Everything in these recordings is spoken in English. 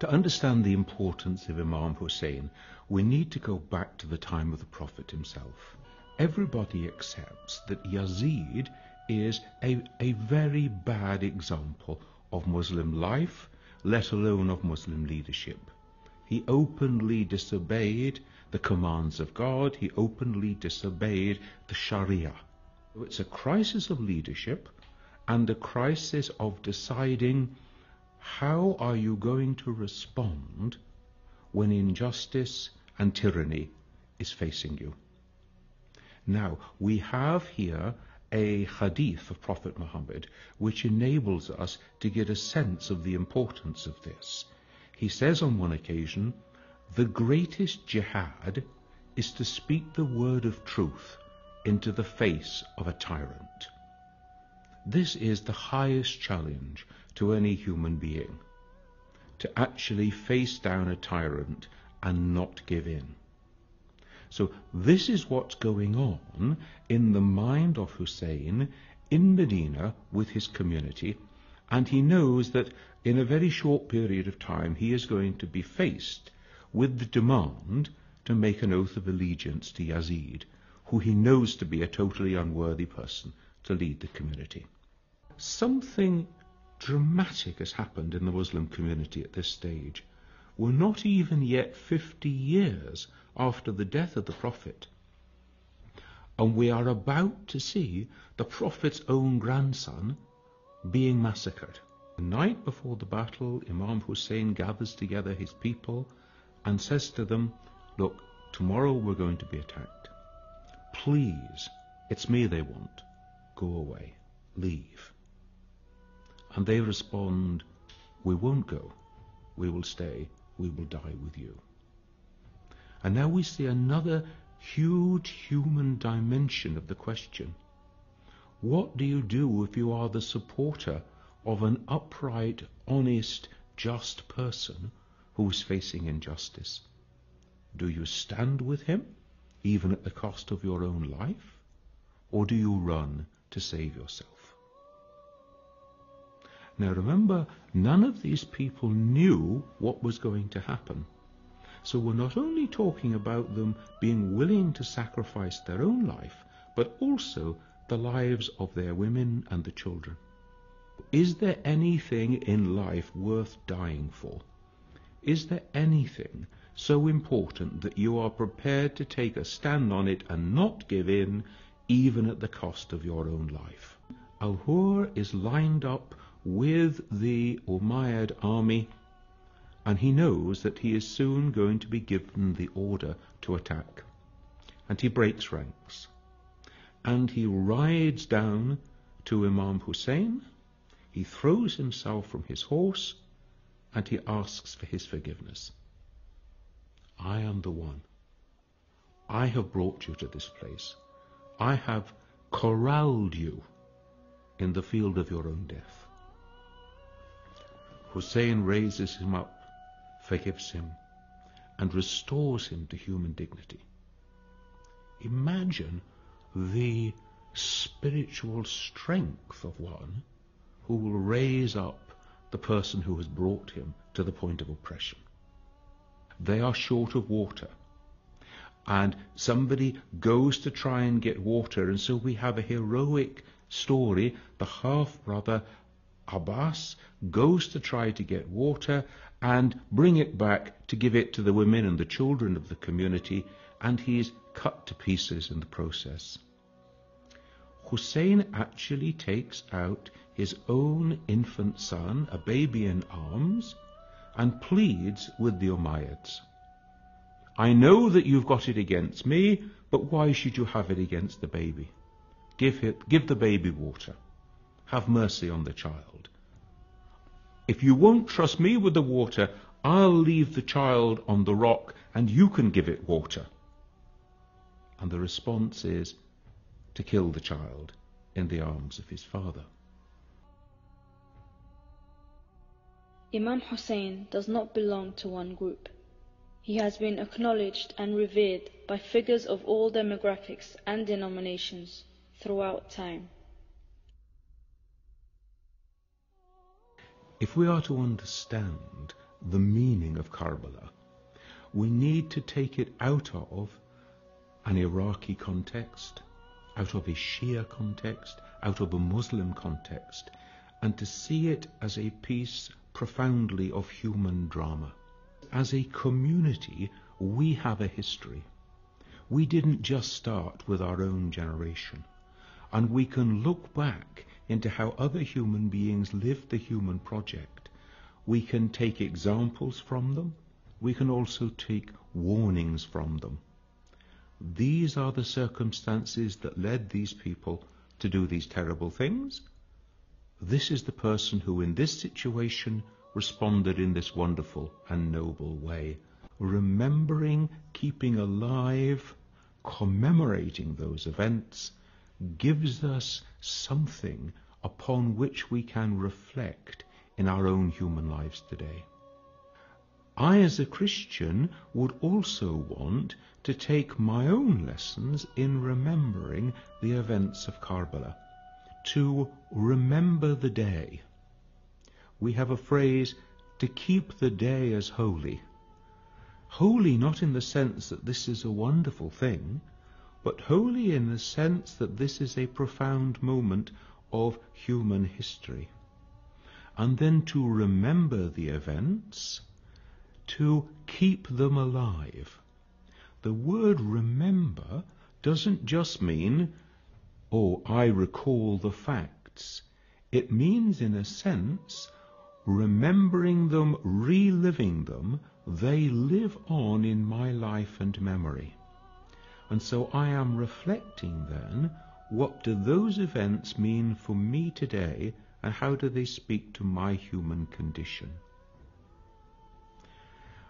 To understand the importance of Imam Hussein, we need to go back to the time of the Prophet himself. Everybody accepts that Yazid is a very bad example of Muslim life, let alone of Muslim leadership. He openly disobeyed the commands of God. He openly disobeyed the Sharia. It's a crisis of leadership and a crisis of deciding how are you going to respond when injustice and tyranny is facing you. Now, we have here a hadith of Prophet Muhammad which enables us to get a sense of the importance of this. He says on one occasion, the greatest jihad is to speak the word of truth into the face of a tyrant. This is the highest challenge to any human being, to actually face down a tyrant and not give in. So this is what's going on in the mind of Hussein in Medina with his community, and he knows that in a very short period of time he is going to be faced with the demand to make an oath of allegiance to Yazid, who he knows to be a totally unworthy person to lead the community. Something dramatic has happened in the Muslim community at this stage. We're not even yet 50 years after the death of the Prophet, and we are about to see the Prophet's own grandson being massacred. The night before the battle, Imam Hussein gathers together his people and says to them, look, tomorrow we're going to be attacked. Please, it's me they want. Go away. Leave. And they respond, we won't go. We will stay. We will die with you. And now we see another huge human dimension of the question. What do you do if you are the supporter of an upright, honest, just person who is facing injustice? Do you stand with him, even at the cost of your own life? Or do you run to save yourself? Now remember, none of these people knew what was going to happen. So we're not only talking about them being willing to sacrifice their own life, but also the lives of their women and the children. Is there anything in life worth dying for? Is there anything so important that you are prepared to take a stand on it and not give in, even at the cost of your own life? Al-Hur is lined up with the Umayyad army, and he knows that he is soon going to be given the order to attack. And he breaks ranks. And he rides down to Imam Hussein, he throws himself from his horse, and he asks for his forgiveness. I am the one. I have brought you to this place. I have corralled you in the field of your own death. Hussein raises him up, forgives him, and restores him to human dignity. Imagine the spiritual strength of one who will raise up the person who has brought him to the point of oppression. They are short of water, and somebody goes to try and get water, and so we have a heroic story. The half-brother Abbas goes to try to get water and bring it back to give it to the women and the children of the community, and he is cut to pieces in the process. Hussein actually takes out his own infant son, a baby in arms, and pleads with the Umayyads. I know that you've got it against me, but why should you have it against the baby? Give the baby water. Have mercy on the child. If you won't trust me with the water, I'll leave the child on the rock and you can give it water. And the response is to kill the child in the arms of his father. Imam Hussein does not belong to one group. He has been acknowledged and revered by figures of all demographics and denominations throughout time. If we are to understand the meaning of Karbala. We need to take it out of an Iraqi context, out of a Shia context, out of a Muslim context, and to see it as a piece profoundly of human drama. As a community, we have a history. We didn't just start with our own generation, and we can look back into how other human beings lived the human project. We can take examples from them. We can also take warnings from them. These are the circumstances that led these people to do these terrible things. This is the person who in this situation responded in this wonderful and noble way. Remembering, keeping alive, commemorating those events gives us something upon which we can reflect in our own human lives today. I, as a Christian, would also want to take my own lessons in remembering the events of Karbala, to remember the day. We have a phrase, to keep the day as holy. Holy not in the sense that this is a wonderful thing, but holy in the sense that this is a profound moment of human history. And then to remember the events, to keep them alive. The word remember doesn't just mean, oh, I recall the facts. It means, in a sense, remembering them, reliving them. They live on in my life and memory. And so I am reflecting then, what do those events mean for me today, and how do they speak to my human condition?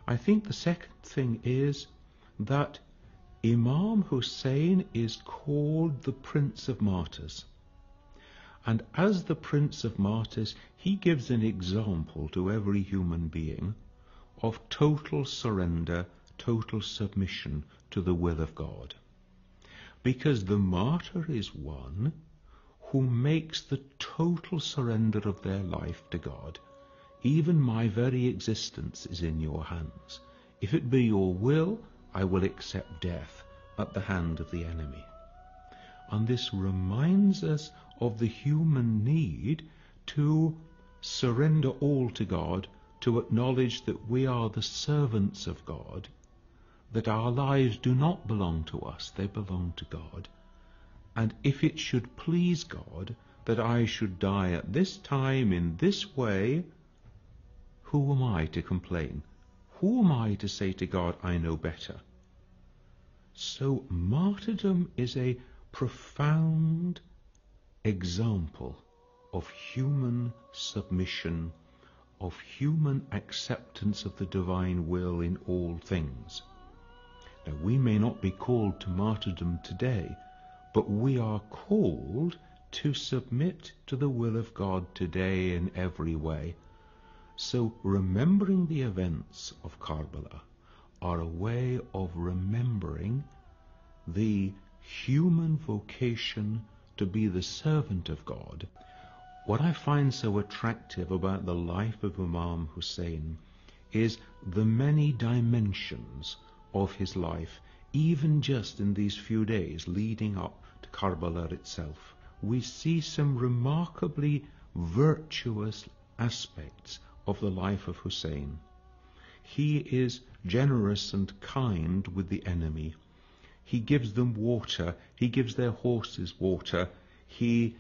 I think the second thing is that Imam Hussein is called the Prince of Martyrs. And as the Prince of Martyrs, he gives an example to every human being of total surrender, total submission to the will of God. Because the martyr is one who makes the total surrender of their life to God. Even my very existence is in your hands. If it be your will, I will accept death at the hand of the enemy. And this reminds us of the human need to surrender all to God, to acknowledge that we are the servants of God, that our lives do not belong to us, they belong to God. And if it should please God that I should die at this time in this way, who am I to complain? Who am I to say to God, I know better? So martyrdom is a profound example of human submission, of human acceptance of the divine will in all things. Now, we may not be called to martyrdom today, but we are called to submit to the will of God today in every way. So remembering the events of Karbala are a way of remembering the human vocation to be the servant of God. What I find so attractive about the life of Imam Hussein is the many dimensions of his life, even just in these few days leading up to Karbala itself. We see some remarkably virtuous aspects of the life of Hussein. He is generous and kind with the enemy. He gives them water. He gives their horses water. He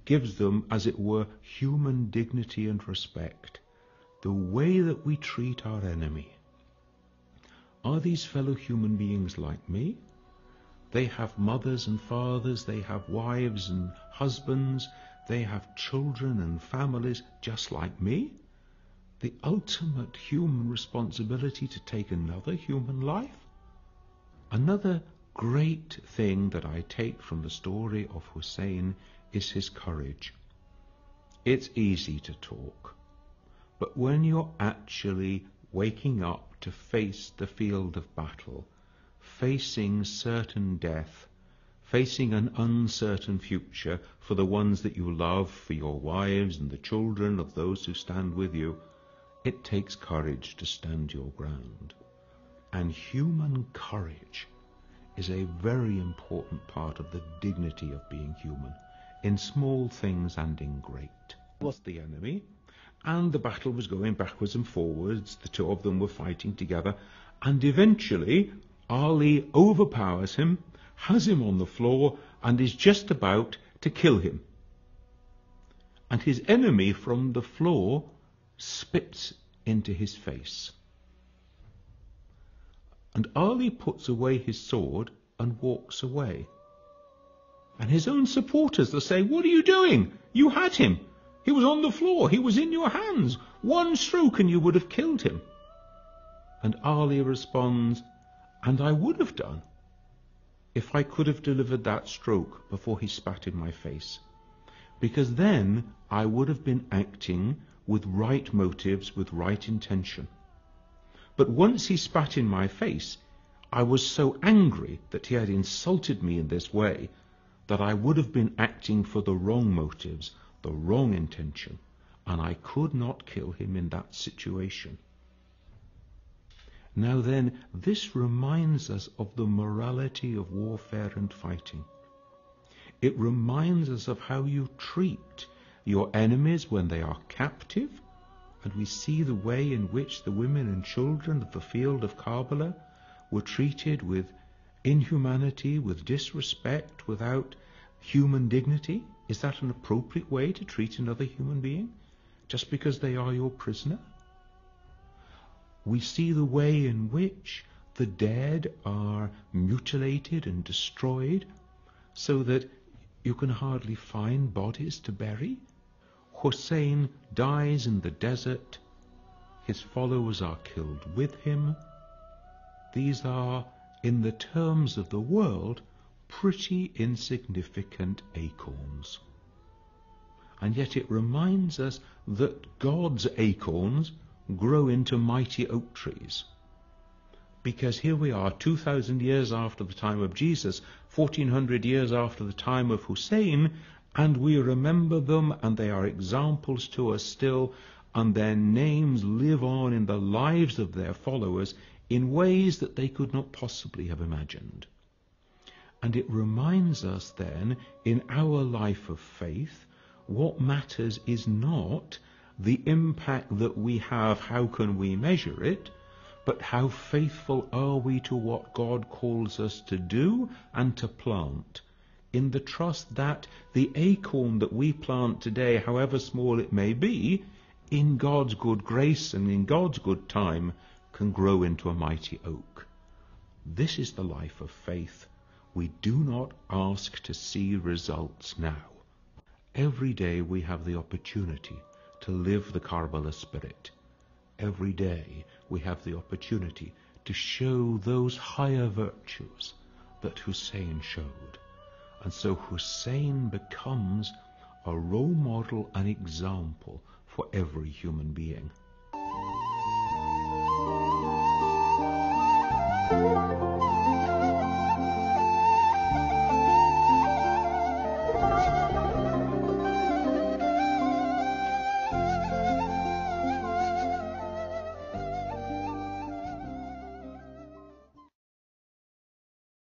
gives them, as it were, human dignity and respect. The way that we treat our enemy. Are these fellow human beings like me? They have mothers and fathers, they have wives and husbands, they have children and families just like me. The ultimate human responsibility to take another human life. Another great thing that I take from the story of Hussein is his courage. It's easy to talk, but when you're actually waking up to face the field of battle, facing certain death, facing an uncertain future for the ones that you love, for your wives and the children of those who stand with you, It takes courage to stand your ground. And human courage is a very important part of the dignity of being human, in small things and in great. Was the enemy, and the battle was going backwards and forwards. The two of them were fighting together, and eventually Ali overpowers him, has him on the floor, and is just about to kill him. And his enemy from the floor spits into his face. And Ali puts away his sword and walks away. And his own supporters, they say, "What are you doing? You had him. He was on the floor. He was in your hands. One stroke and you would have killed him." And Ali responds, "And I would have done if I could have delivered that stroke before he spat in my face. Because then I would have been acting with right motives, with right intention. But once he spat in my face, I was so angry that he had insulted me in this way that I would have been acting for the wrong motives, the wrong intention, and I could not kill him in that situation." Now then, this reminds us of the morality of warfare and fighting. It reminds us of how you treat your enemies when they are captive, and we see the way in which the women and children of the field of Karbala were treated with inhumanity, with disrespect, without human dignity. Is that an appropriate way to treat another human being, just because they are your prisoner? We see the way in which the dead are mutilated and destroyed so that you can hardly find bodies to bury. Hussein dies in the desert. His followers are killed with him. These are, in the terms of the world, pretty insignificant acorns. And yet it reminds us that God's acorns grow into mighty oak trees. Because here we are, 2,000 years after the time of Jesus, 1,400 years after the time of Hussein, and we remember them, and they are examples to us still, and their names live on in the lives of their followers in ways that they could not possibly have imagined. And it reminds us then, in our life of faith, what matters is not the impact that we have, how can we measure it, but how faithful are we to what God calls us to do and to plant, in the trust that the acorn that we plant today, however small it may be, in God's good grace and in God's good time, can grow into a mighty oak. This is the life of faith. We do not ask to see results now. Every day we have the opportunity to live the Karbala spirit. Every day we have the opportunity to show those higher virtues that Hussein showed. And so Hussein becomes a role model, an example for every human being.